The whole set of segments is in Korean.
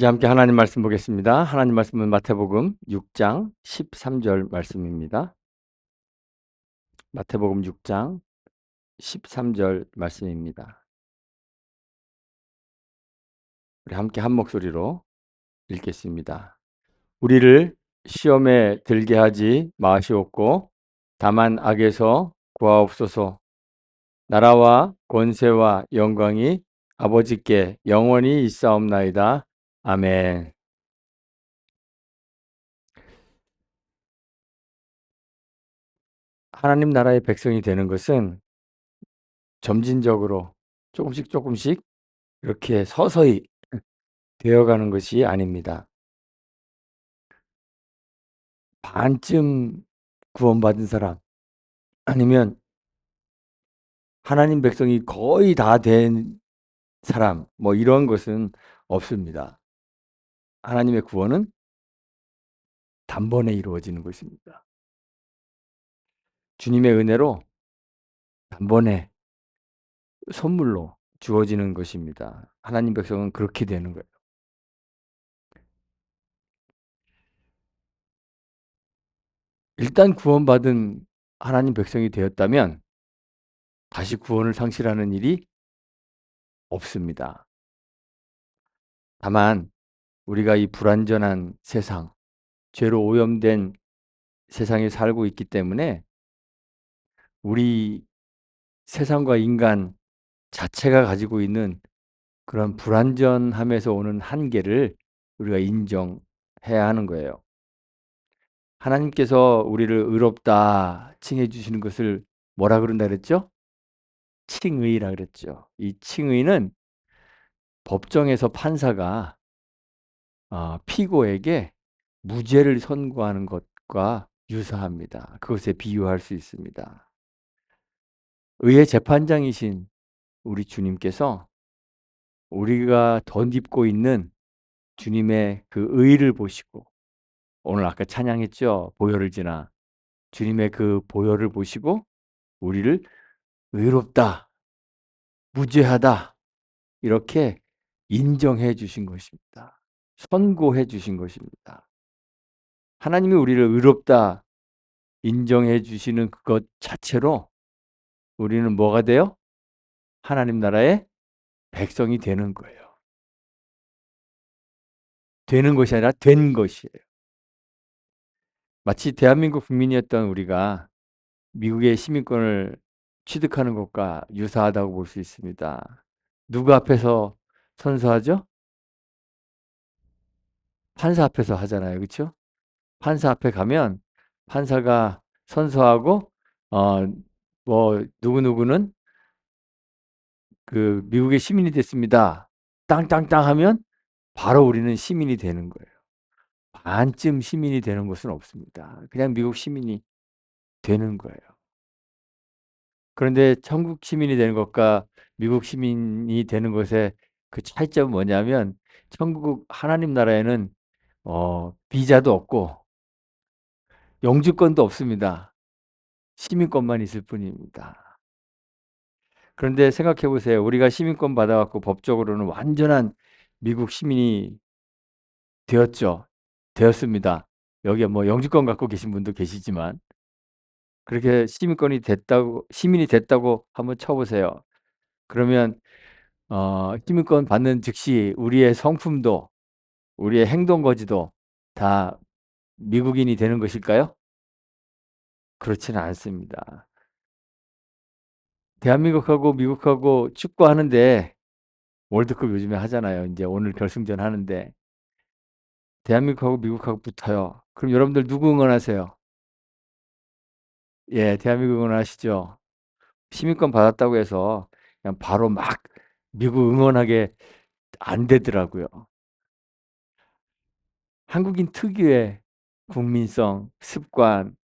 이제 함께 하나님 말씀 보겠습니다. 하나님 말씀은 마태복음 6장 13절 말씀입니다. 마태복음 6장 13절 말씀입니다. 우리 함께 한 목소리로 읽겠습니다. 우리를 시험에 들게 하지 마시옵고 다만 악에서 구하옵소서. 나라와 권세와 영광이 아버지께 영원히 있사옵나이다. 아멘. 하나님 나라의 백성이 되는 것은 점진적으로 조금씩 조금씩 이렇게 서서히 되어가는 것이 아닙니다. 반쯤 구원받은 사람, 아니면 하나님 백성이 거의 다 된 사람, 뭐 이런 것은 없습니다. 하나님의 구원은 단번에 이루어지는 것입니다. 주님의 은혜로 단번에 선물로 주어지는 것입니다. 하나님 백성은 그렇게 되는 거예요. 일단 구원받은 하나님 백성이 되었다면 다시 구원을 상실하는 일이 없습니다. 다만 우리가 이 불완전한 세상, 죄로 오염된 세상에 살고 있기 때문에 우리 세상과 인간 자체가 가지고 있는 그런 불완전함에서 오는 한계를 우리가 인정해야 하는 거예요. 하나님께서 우리를 의롭다 칭해 주시는 것을 뭐라 그런다 그랬죠? 칭의라 그랬죠. 이 칭의는 법정에서 판사가 피고에게 무죄를 선고하는 것과 유사합니다. 그것에 비유할 수 있습니다. 의의 재판장이신 우리 주님께서 우리가 덧입고 있는 주님의 그 의를 보시고, 오늘 아까 찬양했죠. 보혈을 지나 주님의 그 보혈을 보시고 우리를 의롭다, 무죄하다 이렇게 인정해 주신 것입니다. 선고해 주신 것입니다. 하나님이 우리를 의롭다 인정해 주시는 그것 자체로 우리는 뭐가 돼요? 하나님 나라의 백성이 되는 거예요. 되는 것이 아니라 된 것이에요. 마치 대한민국 국민이었던 우리가 미국의 시민권을 취득하는 것과 유사하다고 볼 수 있습니다. 누구 앞에서 선서하죠? 판사 앞에서 하잖아요. 그렇죠? 판사 앞에 가면 판사가 선서하고 어 뭐 누구누구는 그 미국의 시민이 됐습니다. 땅땅땅 하면 바로 우리는 시민이 되는 거예요. 반쯤 시민이 되는 것은 없습니다. 그냥 미국 시민이 되는 거예요. 그런데 천국 시민이 되는 것과 미국 시민이 되는 것의 그 차이점은 뭐냐면, 천국 하나님 나라에는 비자도 없고 영주권도 없습니다. 시민권만 있을 뿐입니다. 그런데 생각해 보세요. 우리가 시민권 받아 갖고 법적으로는 완전한 미국 시민이 되었죠. 되었습니다. 여기에 뭐 영주권 갖고 계신 분도 계시지만, 그렇게 시민이 됐다고 한번 쳐 보세요. 그러면 시민권 받는 즉시 우리의 성품도, 우리의 행동 거지도 다 미국인이 되는 것일까요? 그렇지는 않습니다. 대한민국하고 미국하고 축구하는데, 월드컵 요즘에 하잖아요. 이제 오늘 결승전 하는데 대한민국하고 미국하고 붙어요. 그럼 여러분들 누구 응원하세요? 예, 대한민국 응원하시죠. 시민권 받았다고 해서 그냥 바로 막 미국 응원하게 안 되더라고요. 한국인 특유의 국민성, 습관,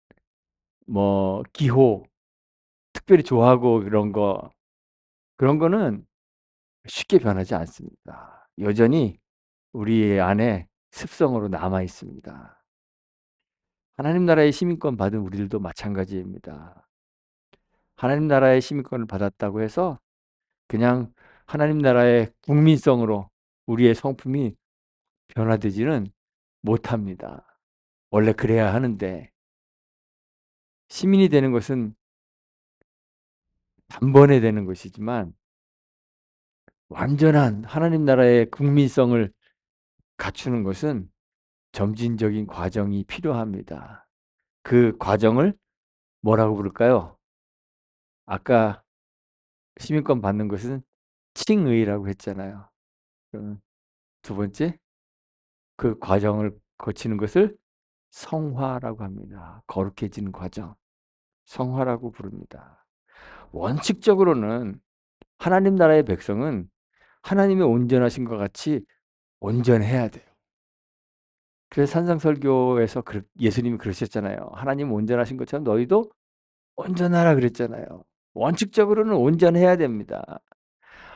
뭐 기호, 특별히 좋아하고 그런 거는 쉽게 변하지 않습니다. 여전히 우리 안에 습성으로 남아 있습니다. 하나님 나라의 시민권 받은 우리들도 마찬가지입니다. 하나님 나라의 시민권을 받았다고 해서 그냥 하나님 나라의 국민성으로 우리의 성품이 변화되지는 못합니다. 원래 그래야 하는데 시민이 되는 것은 단번에 되는 것이지만 완전한 하나님 나라의 국민성을 갖추는 것은 점진적인 과정이 필요합니다. 그 과정을 뭐라고 부를까요? 아까 시민권 받는 것은 칭의라고 했잖아요. 그러면 두 번째, 그 과정을 거치는 것을 성화라고 합니다. 거룩해지는 과정. 성화라고 부릅니다. 원칙적으로는 하나님 나라의 백성은 하나님의 온전하신 것 같이 온전해야 돼요. 그래서 산상설교에서 예수님이 그러셨잖아요. 하나님 온전하신 것처럼 너희도 온전하라 그랬잖아요. 원칙적으로는 온전해야 됩니다.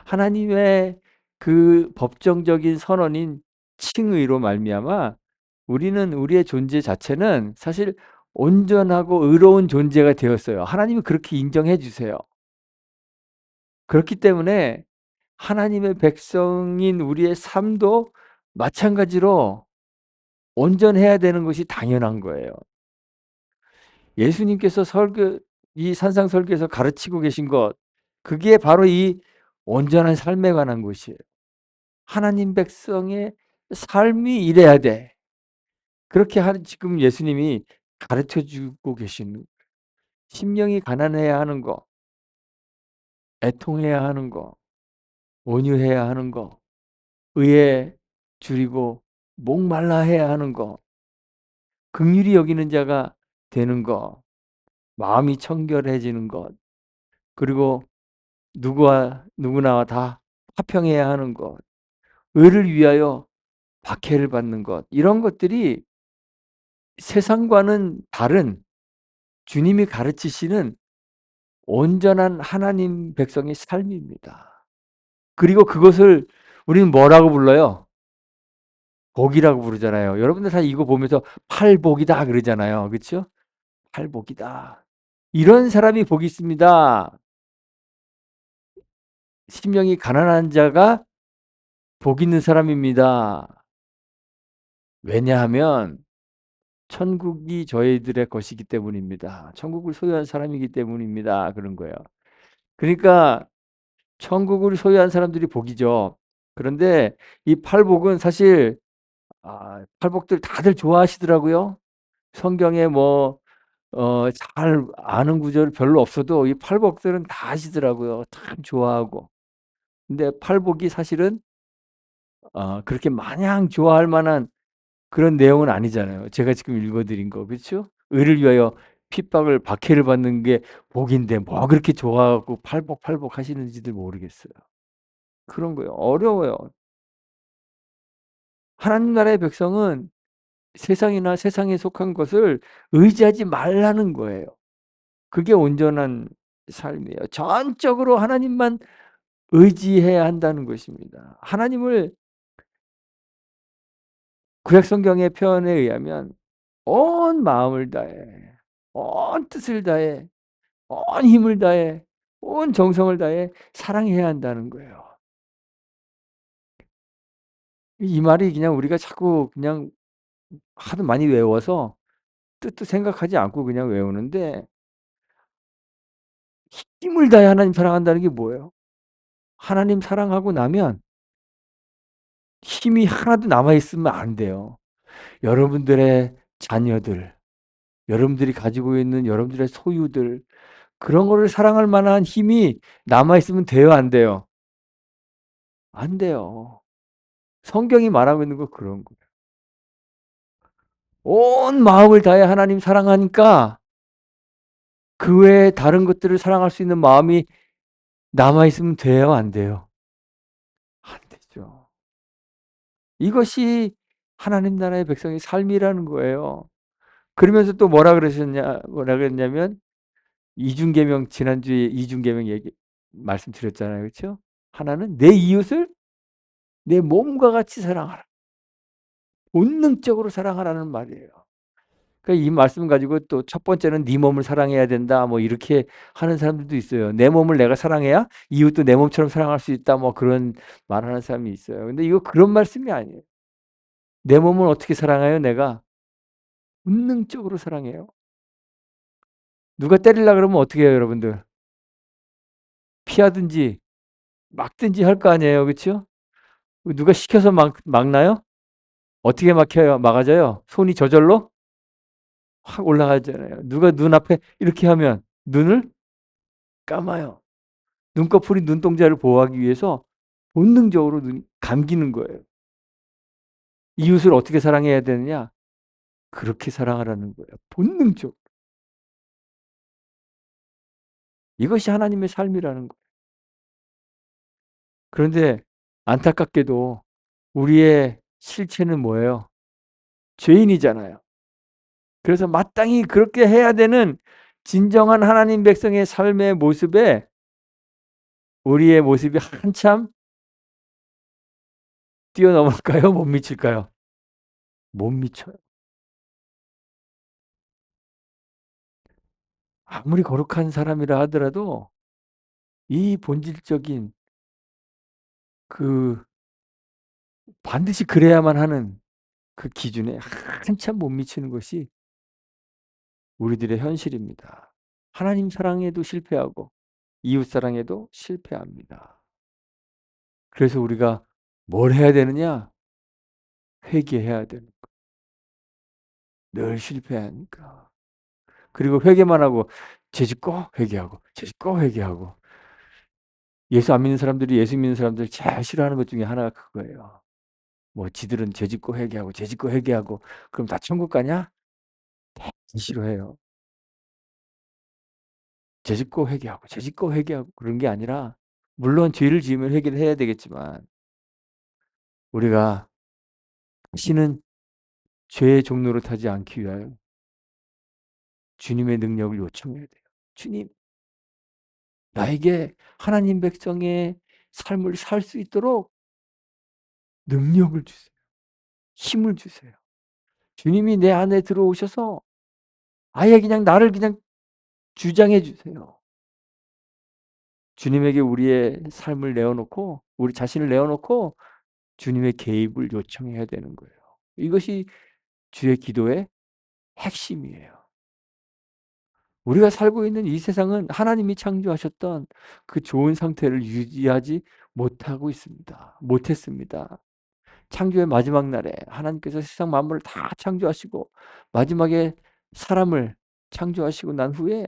하나님의 그 법정적인 선언인 칭의로 말미암아 우리는 우리의 존재 자체는 사실 온전하고 의로운 존재가 되었어요. 하나님이 그렇게 인정해 주세요. 그렇기 때문에 하나님의 백성인 우리의 삶도 마찬가지로 온전해야 되는 것이 당연한 거예요. 예수님께서 이 산상설교에서 가르치고 계신 것, 그게 바로 이 온전한 삶에 관한 것이에요. 하나님 백성의 삶이 이래야 돼. 그렇게 지금 예수님이 가르쳐 주고 계신, 심령이 가난해야 하는 거, 애통해야 하는 거, 온유해야 하는 거, 의에 줄이고 목말라 해야 하는 거, 긍휼히 여기는 자가 되는 거, 마음이 청결해지는 것, 그리고 누구나와 다 화평해야 하는 것, 의를 위하여 박해를 받는 것, 이런 것들이 세상과는 다른 주님이 가르치시는 온전한 하나님 백성의 삶입니다. 그리고 그것을 우리는 뭐라고 불러요? 복이라고 부르잖아요. 여러분들 다 이거 보면서 팔복이다 그러잖아요. 그렇죠? 팔복이다. 이런 사람이 복이 있습니다. 심령이 가난한 자가 복 있는 사람입니다. 왜냐하면 천국이 저희들의 것이기 때문입니다. 천국을 소유한 사람이기 때문입니다. 그런 거예요. 그러니까 천국을 소유한 사람들이 복이죠. 그런데 이 팔복은 사실 팔복들 다들 좋아하시더라고요. 성경에 잘 아는 구절 별로 없어도 이 팔복들은 다 아시더라고요. 참 좋아하고. 근데 팔복이 사실은 그렇게 마냥 좋아할 만한 그런 내용은 아니잖아요. 제가 지금 읽어드린 거, 그렇죠? 의를 위하여 핍박을 박해를 받는 게 복인데 뭐 그렇게 좋아하고 팔복 하시는지들 모르겠어요. 그런 거예요. 어려워요. 하나님 나라의 백성은 세상이나 세상에 속한 것을 의지하지 말라는 거예요. 그게 온전한 삶이에요. 전적으로 하나님만 의지해야 한다는 것입니다. 하나님을 구약 성경의 표현에 의하면 온 마음을 다해, 온 뜻을 다해, 온 힘을 다해, 온 정성을 다해 사랑해야 한다는 거예요. 이 말이 그냥 우리가 자꾸 그냥 하도 많이 외워서 뜻도 생각하지 않고 그냥 외우는데, 힘을 다해 하나님 사랑한다는 게 뭐예요? 하나님 사랑하고 나면 힘이 하나도 남아 있으면 안 돼요. 여러분들의 자녀들, 여러분들이 가지고 있는 여러분들의 소유들, 그런 거를 사랑할 만한 힘이 남아 있으면 돼요, 안 돼요? 안 돼요. 성경이 말하고 있는 거 그런 거예요. 온 마음을 다해 하나님 사랑하니까 그 외에 다른 것들을 사랑할 수 있는 마음이 남아 있으면 돼요, 안 돼요? 안 되죠. 이것이 하나님 나라의 백성의 삶이라는 거예요. 그러면서 또 뭐라 그랬냐면, 이중계명, 지난주에 이중계명 말씀드렸잖아요. 그렇죠? 하나는 내 이웃을 내 몸과 같이 사랑하라. 본능적으로 사랑하라는 말이에요. 그러니까 이 말씀 가지고 또 첫 번째는 네 몸을 사랑해야 된다, 뭐 이렇게 하는 사람들도 있어요. 내 몸을 내가 사랑해야 이웃도 내 몸처럼 사랑할 수 있다, 뭐 그런 말하는 사람이 있어요. 근데 이거 그런 말씀이 아니에요. 내 몸을 어떻게 사랑해요, 내가? 본능적으로 사랑해요. 누가 때리려 그러면 어떻게 해요, 여러분들? 피하든지 막든지 할 거 아니에요. 그쵸? 누가 시켜서 막나요? 어떻게 막혀요? 막아져요? 손이 저절로 확 올라가잖아요. 누가 눈앞에 이렇게 하면 눈을 감아요. 눈꺼풀이 눈동자를 보호하기 위해서 본능적으로 눈이 감기는 거예요. 이웃을 어떻게 사랑해야 되느냐? 그렇게 사랑하라는 거예요. 본능적. 이것이 하나님의 삶이라는 거예요. 그런데 안타깝게도 우리의 실체는 뭐예요? 죄인이잖아요. 그래서 마땅히 그렇게 해야 되는 진정한 하나님 백성의 삶의 모습에 우리의 모습이 한참 뛰어넘을까요? 못 미칠까요? 못 미쳐요. 아무리 거룩한 사람이라 하더라도 이 본질적인 그 반드시 그래야만 하는 그 기준에 한참 못 미치는 것이 우리들의 현실입니다. 하나님 사랑에도 실패하고 이웃 사랑에도 실패합니다. 그래서 우리가 뭘 해야 되느냐? 회개해야 되는 거예요. 늘 실패하니까. 그리고 회개만 하고 죄짓고 회개하고 죄짓고 회개하고 예수 안 믿는 사람들이 예수 믿는 사람들 제일 싫어하는 것 중에 하나가 그거예요. 뭐 지들은 죄짓고 회개하고 죄짓고 회개하고 그럼 다 천국 가냐? 싫어해요. 죄짓고 회개하고 죄짓고 회개하고 그런 게 아니라 물론 죄를 지으면 회개를 해야 되겠지만 우리가 다시는 죄의 종로로 타지 않기 위하여 주님의 능력을 요청해야 돼요. 주님, 나에게 하나님 백성의 삶을 살 수 있도록 능력을 주세요. 힘을 주세요. 주님이 내 안에 들어오셔서 아예 그냥 나를 그냥 주장해 주세요. 주님에게 우리의 삶을 내어놓고 우리 자신을 내어놓고 주님의 개입을 요청해야 되는 거예요. 이것이 주의 기도의 핵심이에요. 우리가 살고 있는 이 세상은 하나님이 창조하셨던 그 좋은 상태를 유지하지 못하고 있습니다. 못했습니다. 창조의 마지막 날에 하나님께서 세상 만물을 다 창조하시고 마지막에 사람을 창조하시고 난 후에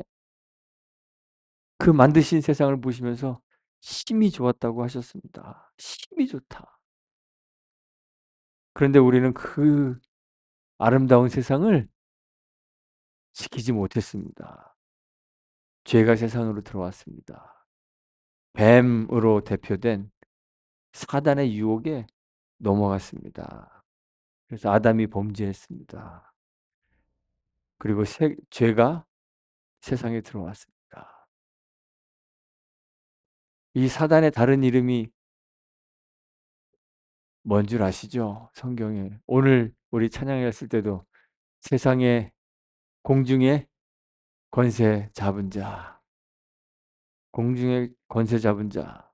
그 만드신 세상을 보시면서 심히 좋았다고 하셨습니다. 심히 좋다. 그런데 우리는 그 아름다운 세상을 지키지 못했습니다. 죄가 세상으로 들어왔습니다. 뱀으로 대표된 사단의 유혹에 넘어갔습니다. 그래서 아담이 범죄했습니다. 그리고 죄가 세상에 들어왔습니다. 이 사단의 다른 이름이 뭔 줄 아시죠? 성경에. 오늘 우리 찬양했을 때도 세상의 공중의 권세 잡은 자, 공중의 권세 잡은 자.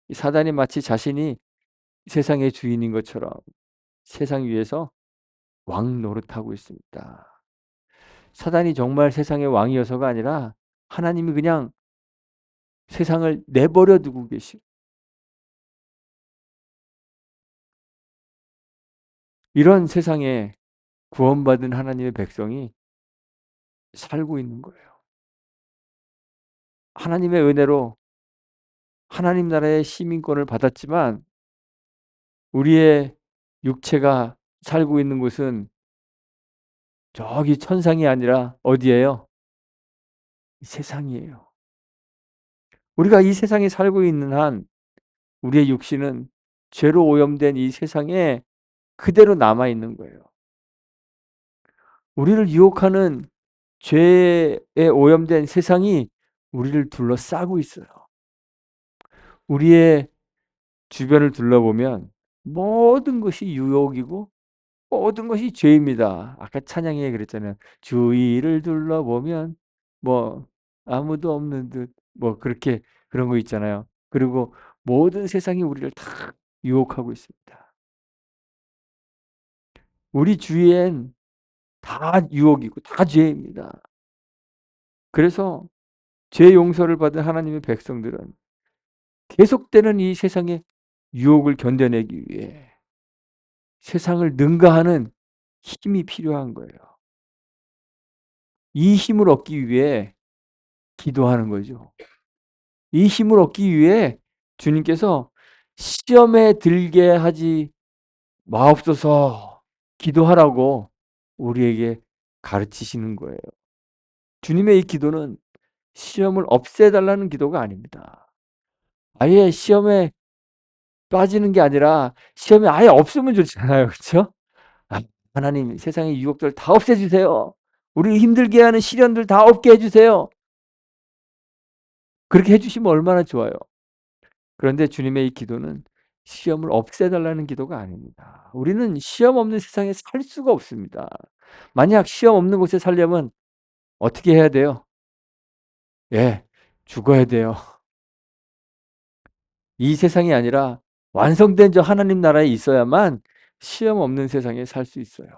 이 사단이 마치 자신이 세상의 주인인 것처럼 세상 위에서 왕 노릇하고 있습니다. 사단이 정말 세상의 왕이어서가 아니라 하나님이 그냥 세상을 내버려 두고 계시고 이런 세상에 구원받은 하나님의 백성이 살고 있는 거예요. 하나님의 은혜로 하나님 나라의 시민권을 받았지만 우리의 육체가 살고 있는 곳은 저기 천상이 아니라 어디예요? 세상이에요. 우리가 이 세상에 살고 있는 한 우리의 육신은 죄로 오염된 이 세상에 그대로 남아 있는 거예요. 우리를 유혹하는 죄에 오염된 세상이 우리를 둘러싸고 있어요. 우리의 주변을 둘러보면 모든 것이 유혹이고 모든 것이 죄입니다. 아까 찬양에 그랬잖아요. 주위를 둘러보면 뭐 아무도 없는 듯 뭐 그렇게 그런 거 있잖아요. 그리고 모든 세상이 우리를 다 유혹하고 있습니다. 우리 주위엔 다 유혹이고 다 죄입니다. 그래서 죄 용서를 받은 하나님의 백성들은 계속되는 이 세상의 유혹을 견뎌내기 위해 세상을 능가하는 힘이 필요한 거예요. 이 힘을 얻기 위해 기도하는 거죠. 이 힘을 얻기 위해 주님께서 시험에 들게 하지 마옵소서 기도하라고 우리에게 가르치시는 거예요. 주님의 이 기도는 시험을 없애달라는 기도가 아닙니다. 아예 시험에 빠지는 게 아니라 시험이 아예 없으면 좋잖아요. 그렇죠? 아, 하나님 세상의 유혹들 다 없애주세요. 우리를 힘들게 하는 시련들 다 없게 해주세요. 그렇게 해주시면 얼마나 좋아요. 그런데 주님의 이 기도는 시험을 없애달라는 기도가 아닙니다. 우리는 시험 없는 세상에 살 수가 없습니다. 만약 시험 없는 곳에 살려면 어떻게 해야 돼요? 예, 죽어야 돼요. 이 세상이 아니라 완성된 저 하나님 나라에 있어야만 시험 없는 세상에 살 수 있어요.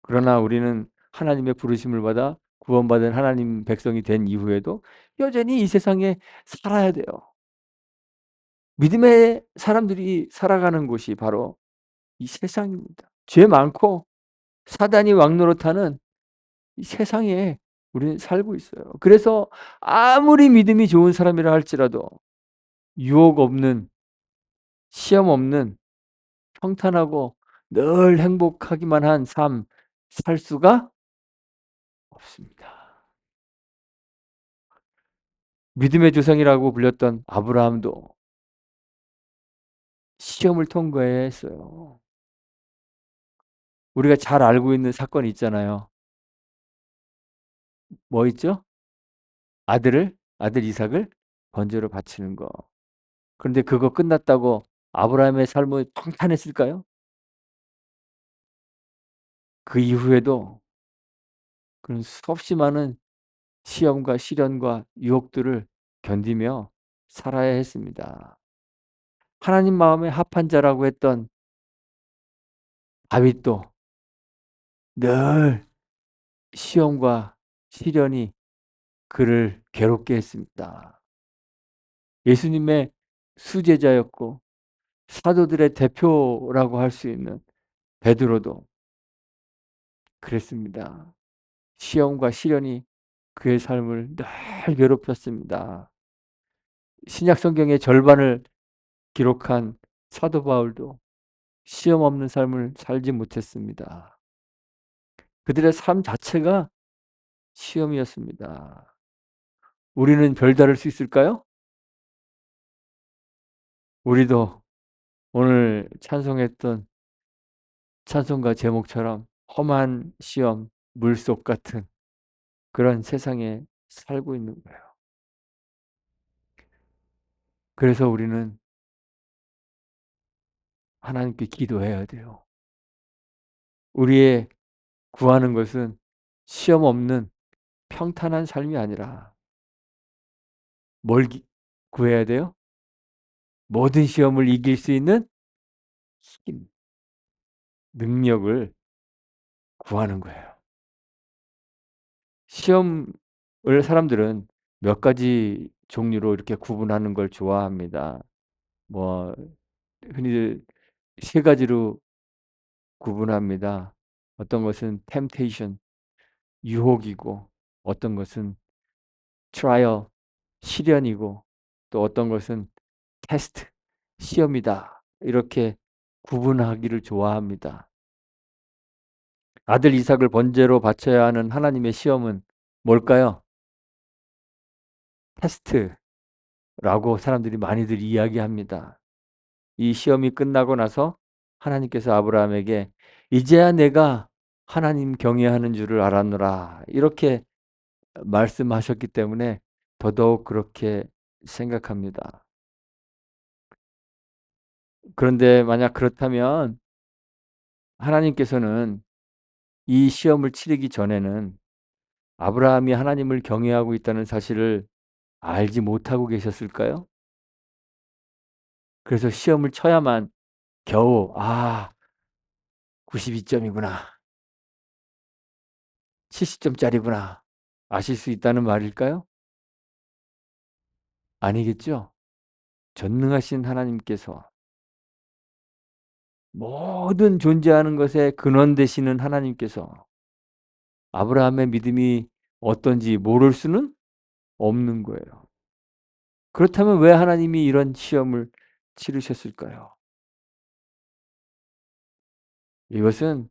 그러나 우리는 하나님의 부르심을 받아 구원받은 하나님 백성이 된 이후에도 여전히 이 세상에 살아야 돼요. 믿음의 사람들이 살아가는 곳이 바로 이 세상입니다. 죄 많고 사단이 왕노릇하는 이 세상에 우리는 살고 있어요. 그래서 아무리 믿음이 좋은 사람이라 할지라도 유혹 없는, 시험 없는 평탄하고 늘 행복하기만 한 삶 살 수가 없습니다. 믿음의 조상이라고 불렸던 아브라함도 시험을 통과해야 했어요. 우리가 잘 알고 있는 사건이 있잖아요. 뭐 있죠? 아들 이삭을 번제로 바치는 거. 그런데 그거 끝났다고 아브라함의 삶은 평탄했을까요? 그 이후에도 그런 수없이 많은 시험과 시련과 유혹들을 견디며 살아야 했습니다. 하나님 마음에 합한 자라고 했던 다윗도 늘 시험과 시련이 그를 괴롭게 했습니다. 예수님의 수제자였고 사도들의 대표라고 할 수 있는 베드로도 그랬습니다. 시험과 시련이 그의 삶을 늘 괴롭혔습니다. 신약 성경의 절반을 기록한 사도 바울도 시험 없는 삶을 살지 못했습니다. 그들의 삶 자체가 시험이었습니다. 우리는 별다를 수 있을까요? 우리도 오늘 찬송했던 찬송가 제목처럼 험한 시험, 물속 같은 그런 세상에 살고 있는 거예요. 그래서 우리는 하나님께 기도해야 돼요. 우리의 구하는 것은 시험 없는 평탄한 삶이 아니라 뭘 구해야 돼요? 모든 시험을 이길 수 있는 힘, 능력을 구하는 거예요. 시험을 사람들은 몇 가지 종류로 이렇게 구분하는 걸 좋아합니다. 뭐 흔히들 세 가지로 구분합니다. 어떤 것은 temptation, 유혹이고, 어떤 것은 trial, 시련이고, 또 어떤 것은 테스트, 시험이다. 이렇게 구분하기를 좋아합니다. 아들 이삭을 번제로 바쳐야 하는 하나님의 시험은 뭘까요? 테스트라고 사람들이 많이들 이야기합니다. 이 시험이 끝나고 나서 하나님께서 아브라함에게 이제야 내가 하나님 경외하는 줄을 알았노라. 이렇게 말씀하셨기 때문에 더더욱 그렇게 생각합니다. 그런데 만약 그렇다면 하나님께서는 이 시험을 치르기 전에는 아브라함이 하나님을 경외하고 있다는 사실을 알지 못하고 계셨을까요? 그래서 시험을 쳐야만 겨우 92점이구나. 70점짜리구나. 아실 수 있다는 말일까요? 아니겠죠? 전능하신 하나님께서 모든 존재하는 것의 근원 되시는 하나님께서 아브라함의 믿음이 어떤지 모를 수는 없는 거예요. 그렇다면 왜 하나님이 이런 시험을 치르셨을까요? 이것은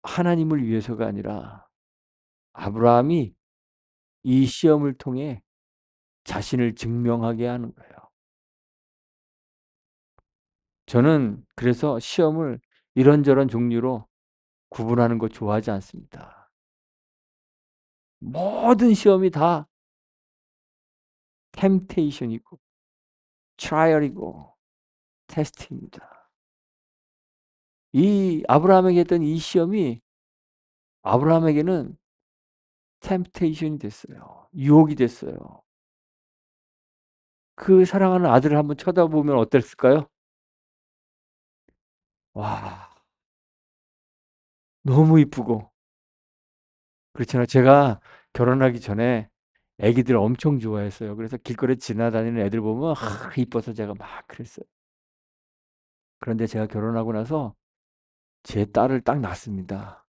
하나님을 위해서가 아니라 아브라함이 이 시험을 통해 자신을 증명하게 하는 거예요. 저는 그래서 시험을 이런저런 종류로 구분하는 거 좋아하지 않습니다. 모든 시험이 다 템테이션이고 트라이얼이고 테스트입니다. 이 아브라함에게 했던 이 시험이 아브라함에게는 템테이션이 됐어요. 유혹이 됐어요. 그 사랑하는 아들을 한번 쳐다보면 어땠을까요? 와, 너무 이쁘고. 그렇잖아요. 제가 결혼하기 전에 애기들 엄청 좋아했어요. 그래서 길거리에 지나다니는 애들 보면 이뻐서 제가 막 그랬어요. 그런데 제가 결혼하고 나서 제 딸을 딱 낳았습니다.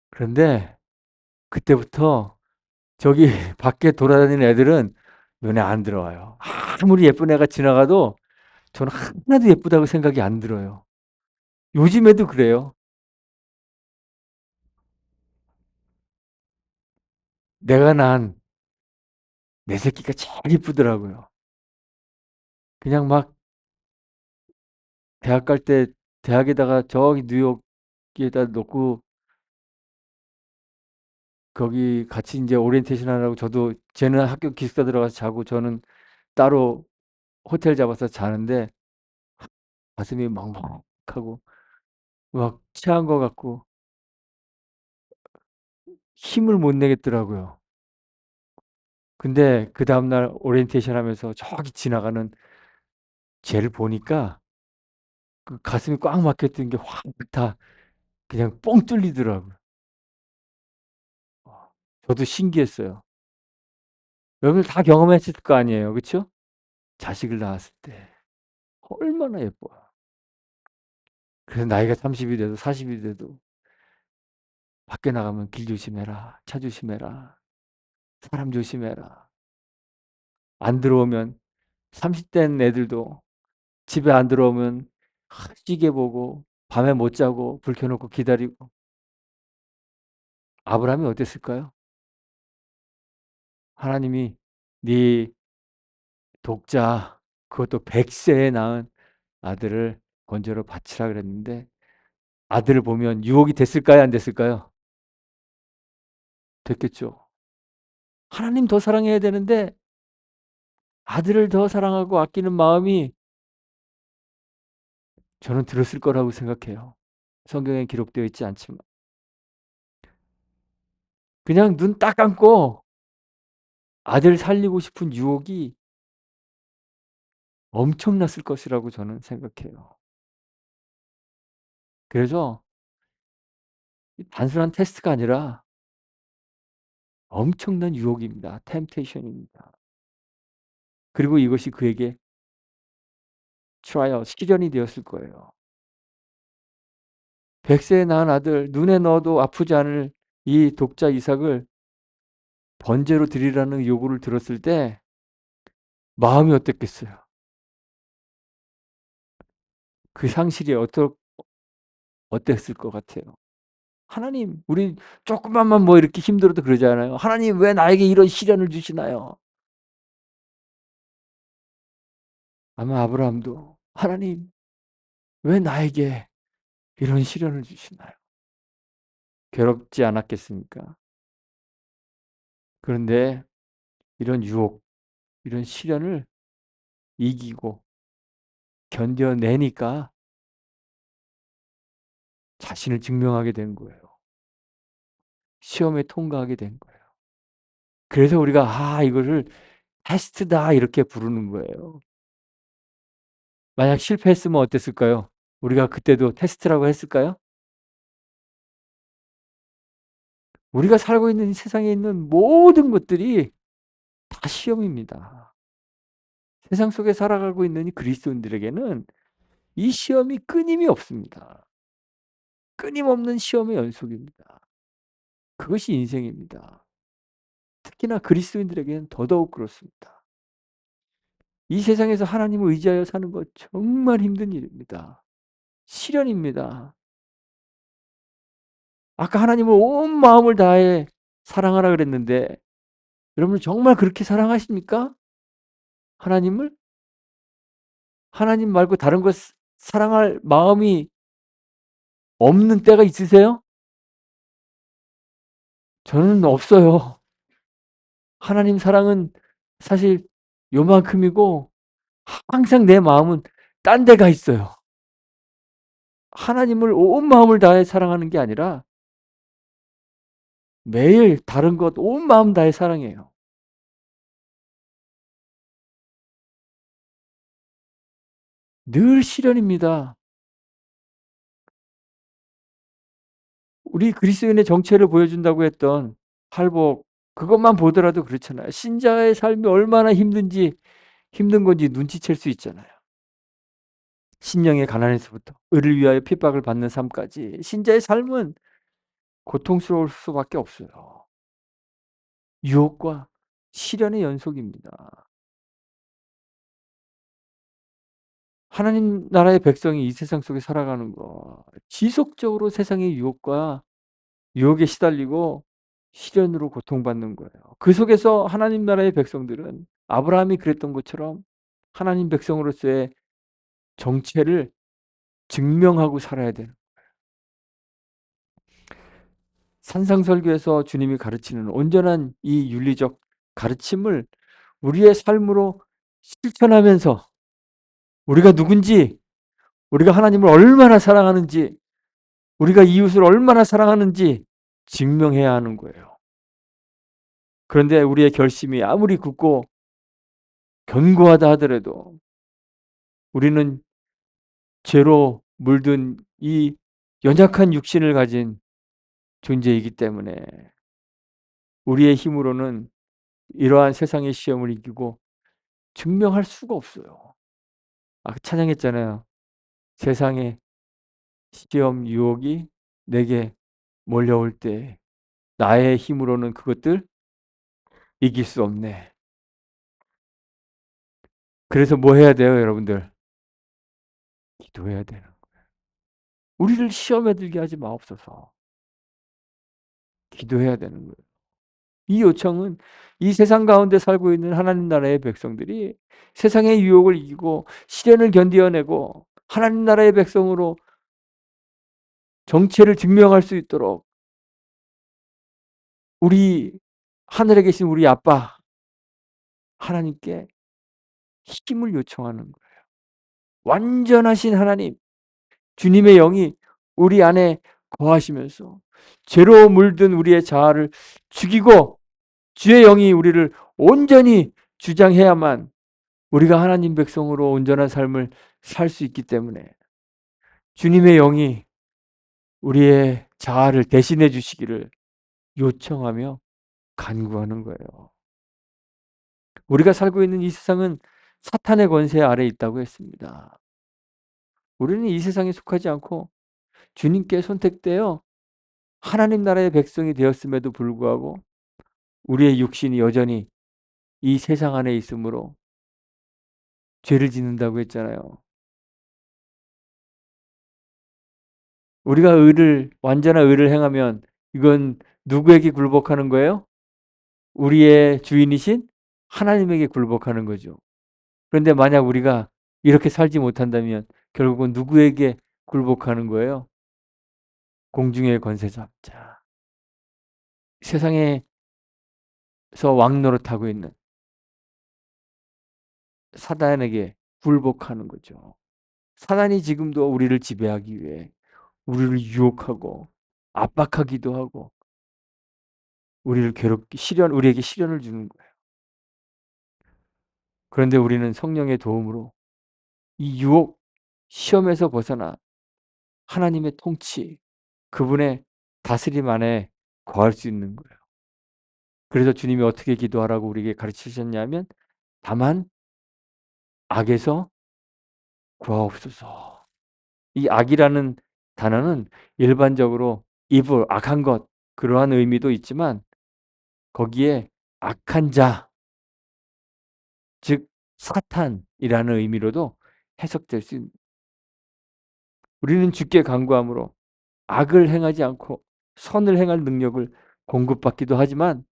그런데 그때부터 저기 밖에 돌아다니는 애들은 눈에 안 들어와요. 아무리 예쁜 애가 지나가도 저는 하나도 예쁘다고 생각이 안 들어요. 요즘 애도 그래요. 내가 낳은 내 새끼가 제일 이쁘더라고요. 그냥 막 대학 갈 때 대학에다가 저기 뉴욕에다 놓고 거기 같이 이제 오리엔테이션 하라고 저도 쟤는 학교 기숙사 들어가서 자고 저는 따로 호텔 잡아서 자는데 가슴이 막막하고 막 체한 것 같고 힘을 못 내겠더라고요. 근데 그 다음날 오리엔테이션 하면서 저기 지나가는 쟤를 보니까 그 가슴이 꽉 막혔던 게 확 다 그냥 뻥 뚫리더라고요. 저도 신기했어요. 여러분들 다 경험했을 거 아니에요. 그쵸? 자식을 낳았을 때 얼마나 예뻐요. 그래서 나이가 30이 돼도 40이 돼도 밖에 나가면 길 조심해라. 차 조심해라. 사람 조심해라. 안 들어오면 30 된 애들도 집에 안 들어오면 시계 보고 밤에 못 자고 불 켜놓고 기다리고. 아브라함이 어땠을까요? 하나님이 네 독자 그것도 100세에 낳은 아들을 번제로 바치라 그랬는데 아들을 보면 유혹이 됐을까요? 안 됐을까요? 됐겠죠. 하나님 더 사랑해야 되는데 아들을 더 사랑하고 아끼는 마음이 저는 들었을 거라고 생각해요. 성경에 기록되어 있지 않지만. 그냥 눈 딱 감고 아들 살리고 싶은 유혹이 엄청났을 것이라고 저는 생각해요. 그래서 단순한 테스트가 아니라 엄청난 유혹입니다. 템테이션입니다. 그리고 이것이 그에게 트라이얼, 시련이 되었을 거예요. 100세에 낳은 아들, 눈에 넣어도 아프지 않을 이 독자 이삭을 번제로 드리라는 요구를 들었을 때 마음이 어땠겠어요? 그 상실이 어땠을 것 같아요? 하나님, 우리 조금만만 뭐 이렇게 힘들어도 그러잖아요. 하나님, 왜 나에게 이런 시련을 주시나요? 아마 아브라함도 하나님, 왜 나에게 이런 시련을 주시나요? 괴롭지 않았겠습니까? 그런데 이런 유혹, 이런 시련을 이기고 견뎌내니까 자신을 증명하게 된 거예요. 시험에 통과하게 된 거예요. 그래서 우리가 이거를 테스트다 이렇게 부르는 거예요. 만약 실패했으면 어땠을까요? 우리가 그때도 테스트라고 했을까요? 우리가 살고 있는 이 세상에 있는 모든 것들이 다 시험입니다. 세상 속에 살아가고 있는 이 그리스도인들에게는 이 시험이 끊임이 없습니다. 끊임없는 시험의 연속입니다. 그것이 인생입니다. 특히나 그리스도인들에게는 더더욱 그렇습니다. 이 세상에서 하나님을 의지하여 사는 것 정말 힘든 일입니다. 시련입니다. 아까 하나님을 온 마음을 다해 사랑하라 그랬는데 여러분 정말 그렇게 사랑하십니까? 하나님을? 하나님 말고 다른 것 사랑할 마음이 없는 때가 있으세요? 저는 없어요. 하나님 사랑은 사실 요만큼이고 항상 내 마음은 딴 데 가 있어요. 하나님을 온 마음을 다해 사랑하는 게 아니라 매일 다른 것 온 마음 다해 사랑해요. 늘 시련입니다. 우리 그리스도인의 정체를 보여준다고 했던 팔복 그것만 보더라도 그렇잖아요. 신자의 삶이 얼마나 힘든 건지 눈치챌 수 있잖아요. 심령의 가난에서부터 의를 위하여 핍박을 받는 삶까지 신자의 삶은 고통스러울 수밖에 없어요. 유혹과 시련의 연속입니다. 하나님 나라의 백성이 이 세상 속에 살아가는 거 지속적으로 세상의 유혹과 유혹에 시달리고 시련으로 고통받는 거예요. 그 속에서 하나님 나라의 백성들은 아브라함이 그랬던 것처럼 하나님 백성으로서의 정체를 증명하고 살아야 돼요. 산상설교에서 주님이 가르치는 온전한 이 윤리적 가르침을 우리의 삶으로 실천하면서 우리가 누군지, 우리가 하나님을 얼마나 사랑하는지, 우리가 이웃을 얼마나 사랑하는지 증명해야 하는 거예요. 그런데 우리의 결심이 아무리 굳고 견고하다 하더라도 우리는 죄로 물든 이 연약한 육신을 가진 존재이기 때문에 우리의 힘으로는 이러한 세상의 시험을 이기고 증명할 수가 없어요. 아까 찬양했잖아요. 세상의 시험 유혹이 내게 몰려올 때 나의 힘으로는 그것들 이길 수 없네. 그래서 뭐 해야 돼요, 여러분들? 기도해야 되는 거예요. 우리를 시험에 들게 하지 마옵소서. 기도해야 되는 거예요. 이 요청은 이 세상 가운데 살고 있는 하나님 나라의 백성들이 세상의 유혹을 이기고 시련을 견디어내고 하나님 나라의 백성으로 정체를 증명할 수 있도록 우리 하늘에 계신 우리 아빠 하나님께 힘을 요청하는 거예요. 완전하신 하나님, 주님의 영이 우리 안에 거하시면서 죄로 물든 우리의 자아를 죽이고 주의 영이 우리를 온전히 주장해야만 우리가 하나님 백성으로 온전한 삶을 살 수 있기 때문에 주님의 영이 우리의 자아를 대신해 주시기를 요청하며 간구하는 거예요. 우리가 살고 있는 이 세상은 사탄의 권세 아래에 있다고 했습니다. 우리는 이 세상에 속하지 않고 주님께 선택되어 하나님 나라의 백성이 되었음에도 불구하고 우리의 육신이 여전히 이 세상 안에 있으므로 죄를 짓는다고 했잖아요. 우리가 완전한 의를 행하면 이건 누구에게 굴복하는 거예요? 우리의 주인이신 하나님에게 굴복하는 거죠. 그런데 만약 우리가 이렇게 살지 못한다면 결국은 누구에게 굴복하는 거예요? 공중의 권세자자. 세상에서 왕노릇하고 있는 사단에게 굴복하는 거죠. 사단이 지금도 우리를 지배하기 위해 우리를 유혹하고 압박하기도 하고 우리를 괴롭게 우리에게 시련을 주는 거예요. 그런데 우리는 성령의 도움으로 이 유혹, 시험에서 벗어나 하나님의 통치, 그분의 다스림 안에 거할 수 있는 거예요. 그래서 주님이 어떻게 기도하라고 우리에게 가르치셨냐면 다만 악에서 구하옵소서. 이 악이라는 단어는 일반적으로 evil, 악한 것, 그러한 의미도 있지만 거기에 악한 자, 즉 사탄이라는 의미로도 해석될 수 있는, 우리는 주께 간구함으로 악을 행하지 않고 선을 행할 능력을 공급받기도 하지만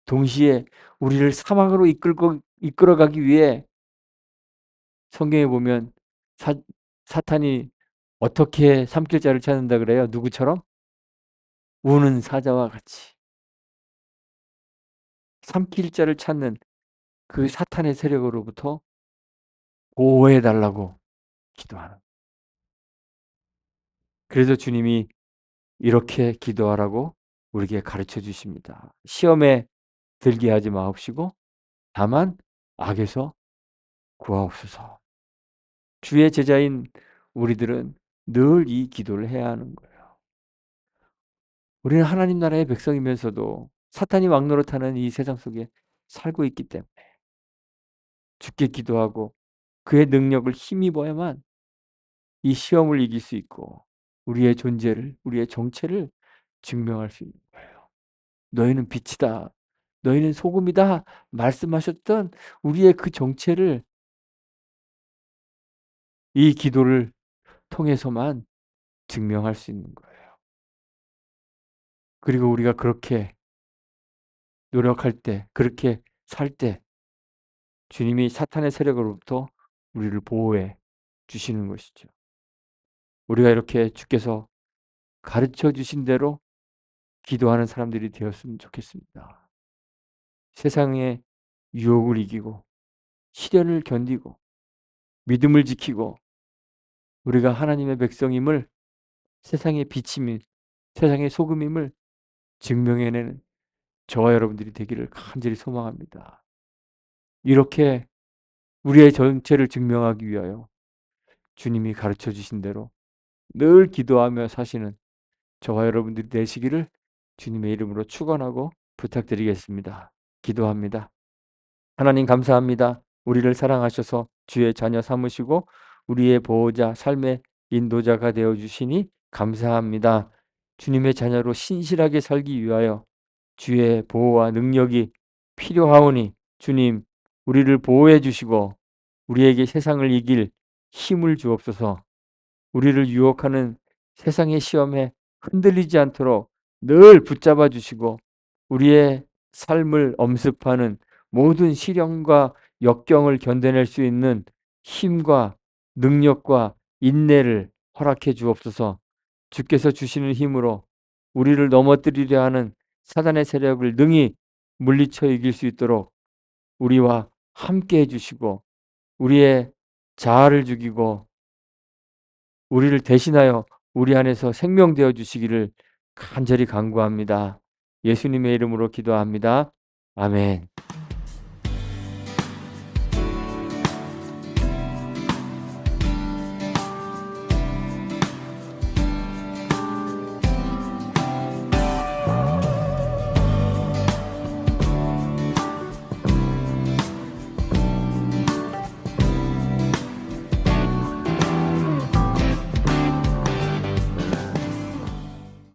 동시에 우리를 사망으로 이끌어가기 위해 성경에 보면 사 사탄이 어떻게 삼킬 자를 찾는다 그래요? 누구처럼? 우는 사자와 같이. 삼킬 자를 찾는 그 사탄의 세력으로부터 보호해 달라고 기도하는. 그래서 주님이 이렇게 기도하라고 우리에게 가르쳐 주십니다. 시험에 들게 하지 마옵시고 다만 악에서 구하옵소서. 주의 제자인 우리들은 늘 이 기도를 해야 하는 거예요. 우리는 하나님 나라의 백성이면서도 사탄이 왕노릇하는 이 세상 속에 살고 있기 때문에 주께 기도하고 그의 능력을 힘입어야만 이 시험을 이길 수 있고 우리의 존재를, 우리의 정체를 증명할 수 있는 거예요. "너희는 빛이다. 너희는 소금이다." 말씀하셨던 우리의 그 정체를 이 기도를 통해서만 증명할 수 있는 거예요. 그리고 우리가 그렇게 노력할 때, 그렇게 살 때 주님이 사탄의 세력으로부터 우리를 보호해 주시는 것이죠. 우리가 이렇게 주께서 가르쳐 주신 대로 기도하는 사람들이 되었으면 좋겠습니다. 세상의 유혹을 이기고 시련을 견디고 믿음을 지키고 우리가 하나님의 백성임을, 세상의 빛임을, 세상의 소금임을 증명해내는 저와 여러분들이 되기를 간절히 소망합니다. 이렇게 우리의 정체를 증명하기 위하여 주님이 가르쳐 주신 대로 늘 기도하며 사시는 저와 여러분들이 되시기를 주님의 이름으로 축원하고 부탁드리겠습니다. 기도합니다. 하나님 감사합니다. 우리를 사랑하셔서 주의 자녀 삼으시고 우리의 보호자, 삶의 인도자가 되어 주시니 감사합니다. 주님의 자녀로 신실하게 살기 위하여 주의 보호와 능력이 필요하오니 주님, 우리를 보호해 주시고 우리에게 세상을 이길 힘을 주옵소서. 우리를 유혹하는 세상의 시험에 흔들리지 않도록 늘 붙잡아 주시고 우리의 삶을 엄습하는 모든 시련과 역경을 견뎌낼 수 있는 힘과 능력과 인내를 허락해 주옵소서. 주께서 주시는 힘으로 우리를 넘어뜨리려 하는 사단의 세력을 능히 물리쳐 이길 수 있도록 우리와 함께 해 주시고 우리의 자아를 죽이고 우리를 대신하여 우리 안에서 생명되어 주시기를 간절히 간구합니다. 예수님의 이름으로 기도합니다. 아멘.